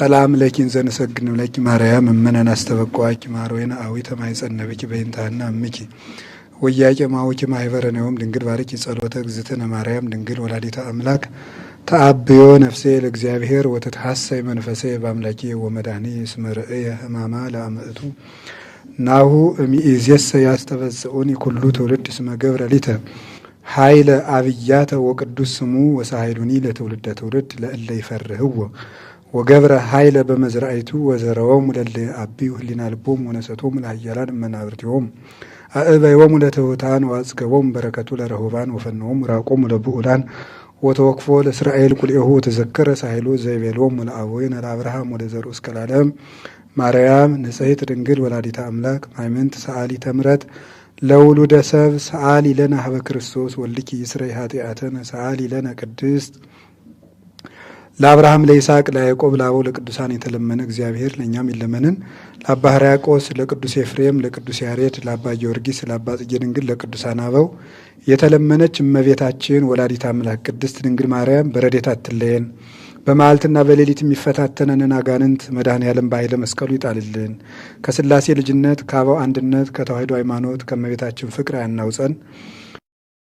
ሰላም ለኪን ዘንሰግንም ለኪ ማርያም እመነን አስተበቋቂ ማርወይና አዊተ ማይጸነብኪ በእንታና እምኪ ወያቄ ማውኪ ማይበረነውም ድንግል ባርኪ ጸሎተ እግዝእትነ ማርያም ድንግል ወላዲተ አምላክ ተአብዮ ነፍሴ ለእግዚአብሔር ወተትሐሰይ መንፈሴ በአምላኬ ወመድኃኒ እስመ ርእየ ሕማማ ለአመእቱ ናሁ እምይእዜሰ ያስተበጽኡኒ ኩሉ ትውልድ እስመ ገብረ ሊተ ኃይለ አብያተ ወቅዱስ ስሙ ወሳይሉኒ ለትውልደ ትውልድ ለእለ ይፈርህዎ ወገብረ ኃይለ በመዝራእቱ ወዘረወሙ ለእለ አቢዩ ህሊና ልቦሙ ወነሰቶሙ ለኃያላን መናብርቲሆሙ አእበዮሙ ለትሑታን ወአጽገቦሙ በረከቱ ለረሁባን ወፈነዎሙ ራቆሙ ለብዑላን ወተወክፎ ለእስራኤል ቁልኤሁ ወተዘከረ ሳይሉ ዘይቤሎሙ ለአቡነ ለአብርሃም ወለዘርኡ እስከ ለዓለም ማርያም ንጽሕት ድንግል ወላዲተ አምላክ ማይምንት ሰአሊተ ምሕረት ለውሉደ ሰብ ሰአሊ ለነ ሀበ ክርስቶስ ወልድኪ ይስረይ ኃጢአተነ ሰአሊ ለነ ቅድስት ለአብርሃም ለይስሐቅ ለያዕቆብ ለአበው ለቅዱሳን የተለመነ እግዚአብሔር ለእኛም ይለመንን። ለአባ ሕርያቆስ ለቅዱስ ኤፍሬም ለቅዱስ ያሬድ ለአባ ጊዮርጊስ ለአባ ጽጌ ድንግል ለቅዱሳን አበው የተለመነች እመቤታችን ወላዲተ አምላክ ቅድስት ድንግል ማርያም በረድኤታ አትለየን። በመዓልትና በሌሊት የሚፈታተነንን አጋንንት መድኃኔዓለም በኃይለ መስቀሉ ይጣልልን። ከሥላሴ ልጅነት ከአበው አንድነት ከተዋሕዶ ሃይማኖት ከእመቤታችን ፍቅር አያናውጸን።